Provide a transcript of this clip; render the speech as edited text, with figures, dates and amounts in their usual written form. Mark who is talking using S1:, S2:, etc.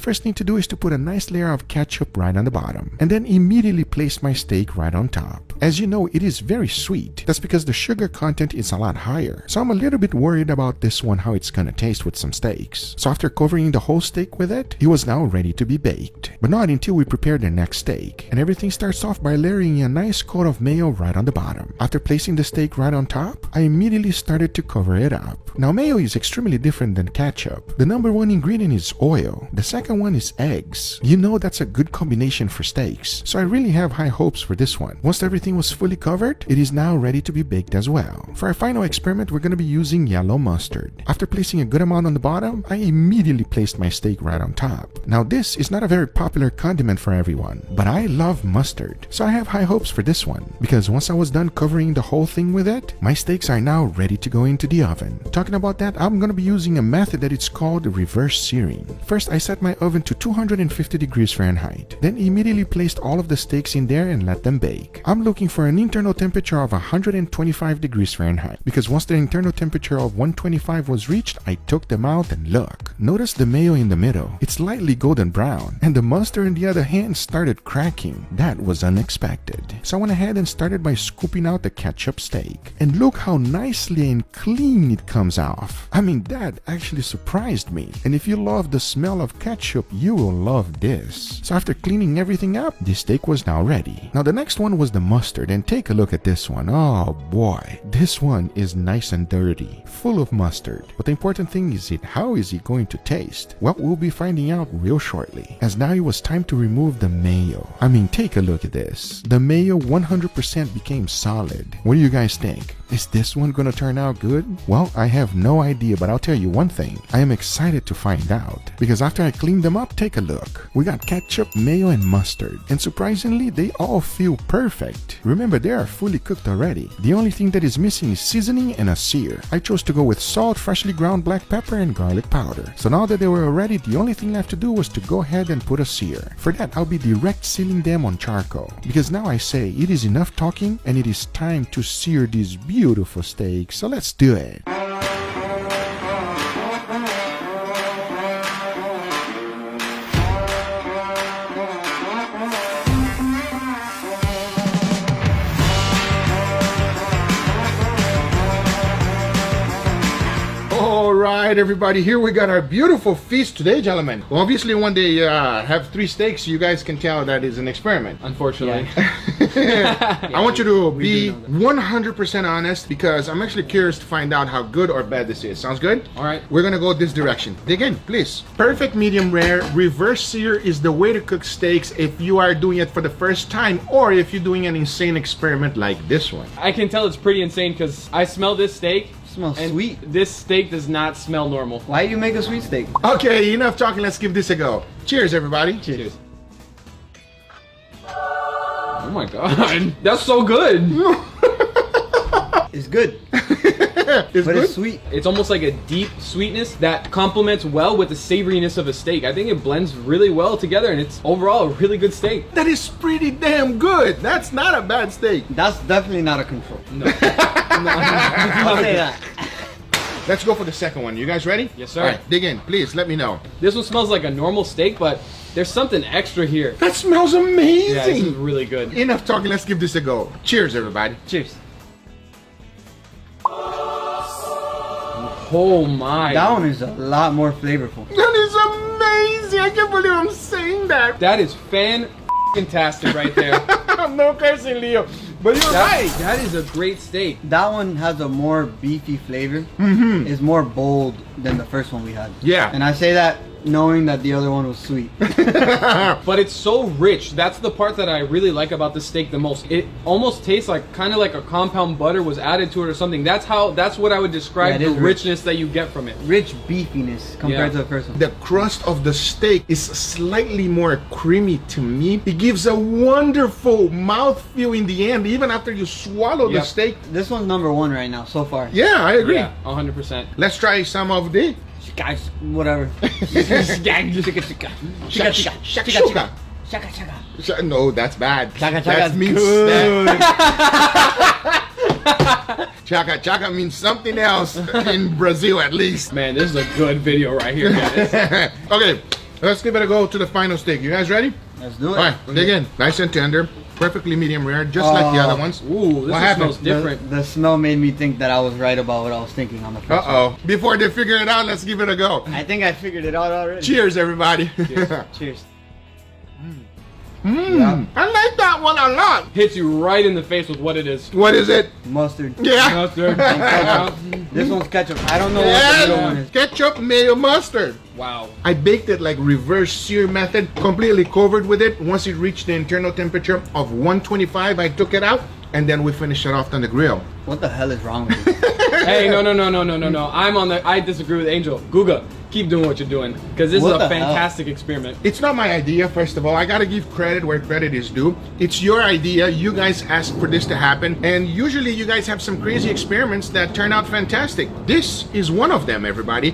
S1: First thing to do is to put a nice layer of ketchup right on the bottom, and then immediately place my steak right on top. As you know, it is very sweet. That's because the sugar content is a lot higher. So I'm a little bit worried about this one, how it's gonna taste with some steaks. So after covering the whole steak with it, it was now ready to be baked. But not until we prepare the next steak. And everything starts off by layering a nice coat of mayo right on the bottom. After placing the steak right on top, I immediately started to cover it up. Now mayo is extremely different than ketchup. The number one ingredient is oil. The second one is eggs. You know that's a good combination for steaks. So I really have high hopes for this one. Once everything was fully covered, it is now ready to be baked as well. For our final experiment, we're going to be using yellow mustard. After placing a good amount on the bottom, I immediately placed my steak right on top. Now this is not a very popular condiment for everyone, but I love mustard. So I have high hopes for this one, because once I was done covering the whole thing with it, my steaks are now ready to go into the oven. Talking about that, I'm going to be using a method that it's called reverse searing. First, I set my oven to 250 degrees Fahrenheit, then immediately placed all of the steaks in there and let them bake. I'm looking for an internal temperature of 125 degrees Fahrenheit, because once the internal temperature of 125 was reached, I took them out and look. Notice the mayo in the middle. It's lightly golden brown, and the mustard in the other hand started cracking. That was unexpected. So I went ahead and started by scooping out the ketchup steak. And look how nicely and clean it comes off. I mean, that actually surprised me. And if you love the smell of ketchup, you will love this. So after cleaning everything up, the steak was now ready. Now the next one was the mustard, and take a look at this one. Oh boy, this one is nice and dirty, full of mustard. But the important thing is how is it going to taste? Well, we'll be finding out real shortly, as now it was time to remove the mayo. I mean, take a look at this. The mayo 100% became solid. What do you guys think? Is this one gonna turn out good? Well, I have no idea, but I'll tell you one thing. I am excited to find out, because after I cleaned them up, take a look. We got ketchup, mayo, and mustard, and surprisingly, they all feel perfect. Remember, they are fully cooked already. The only thing that is missing is seasoning and a sear. I chose to go with salt, freshly ground black pepper, and garlic powder. So now that they were ready, the only thing left to do was to go ahead and put a sear. For that, I'll be direct sealing them on charcoal, because now I say it is enough talking and it is time to sear these beautiful steaks. So let's do it. Alright everybody, here we got our beautiful feast today, gentlemen. Well, obviously when they have 3 steaks, you guys can tell that is an experiment.
S2: Unfortunately.
S1: Yeah. I want you to be 100% honest, because I'm actually curious to find out how good or bad this is. Sounds good?
S2: Alright.
S1: We're gonna go this direction. Dig in, please. Perfect medium rare. Reverse sear is the way to cook steaks if you are doing it for the first time, or if you're doing an insane experiment like this one.
S2: I can tell it's pretty insane because I smell this steak.
S3: Smells
S2: and
S3: sweet.
S2: This steak does not smell normal.
S3: Why do you make a sweet steak?
S1: Okay, enough talking. Let's give this a go. Cheers, everybody.
S2: Cheers. Oh my god, that's so good.
S3: It's good.
S1: It's
S3: but
S1: good?
S3: It's sweet.
S2: It's almost like a deep sweetness that complements well with the savoriness of a steak. I think it blends really well together, and it's overall a really good steak.
S1: That is pretty damn good. That's not a bad steak.
S3: That's definitely not a control.
S2: No.
S3: I'll say that.
S1: Let's go for the second one. You guys ready?
S2: Yes, sir.
S1: All right, dig in. Please let me know.
S2: This one smells like a normal steak, but there's something extra here.
S1: That smells amazing.
S2: Yeah, this is really good.
S1: Enough talking. Let's give this a go. Cheers, everybody.
S3: Cheers.
S2: Oh my.
S3: That one is a lot more flavorful.
S1: That is amazing. I can't believe I'm saying that.
S2: That is fan-tastic right there.
S1: No cursing, Leo. But you're right.
S2: That is a great steak.
S3: That one has a more beefy flavor. Mm-hmm. It's more bold than the first one we had.
S1: Yeah.
S3: And I say that knowing that the other one was sweet.
S2: But it's so rich. That's the part that I really like about the steak the most. It almost tastes like kind of like a compound butter was added to it or something. That's what I would describe the richness that you get from it.
S3: Rich beefiness compared to the first one.
S1: The crust of the steak is slightly more creamy to me. It gives a wonderful mouthfeel in the end, even after you swallow the steak.
S3: This one's #1 right now so far.
S1: Yeah, I agree.
S2: Yeah, 100%.
S1: Let's try some of the
S3: Guys, whatever.
S1: No, that's bad.
S3: Chaka
S1: That
S3: chaka
S1: means
S3: good.
S1: Chaka chaka means something else in Brazil, at least.
S2: Man, this is a good video right here, guys.
S1: Okay, let's give it a go to the final steak. You guys ready?
S3: Let's do it.
S1: All right, dig in. Nice and tender, perfectly medium rare, just like the other ones.
S2: Ooh, this
S1: What
S2: one
S1: happened?
S2: smells different.
S3: The smell made me think that I was right about what I was thinking on the first one.
S1: Uh-oh. Before they figure it out, let's give it a go.
S3: I think I figured it out already.
S1: Cheers, everybody.
S3: Cheers.
S1: I like that one a lot.
S2: Hits you right in the face with what it is.
S1: What is it?
S3: Mustard.
S1: Yeah.
S2: Mustard.
S3: This one's ketchup. I don't know what the middle one
S1: Yes.
S3: is.
S1: Ketchup, mayo, mustard.
S2: Wow.
S1: I baked it like reverse sear method, completely covered with it. Once it reached the internal temperature of 125, I took it out, and then we finished it off on the grill.
S3: What the hell is wrong with you?
S2: Hey, no. I disagree with Angel. Guga, keep doing what you're doing. Because this
S3: What
S2: is
S3: the
S2: a
S3: hell?
S2: fantastic experiment.
S1: It's not my idea, first of all. I gotta give credit where credit is due. It's your idea. You guys asked for this to happen. And usually you guys have some crazy experiments that turn out fantastic. This is one of them, everybody.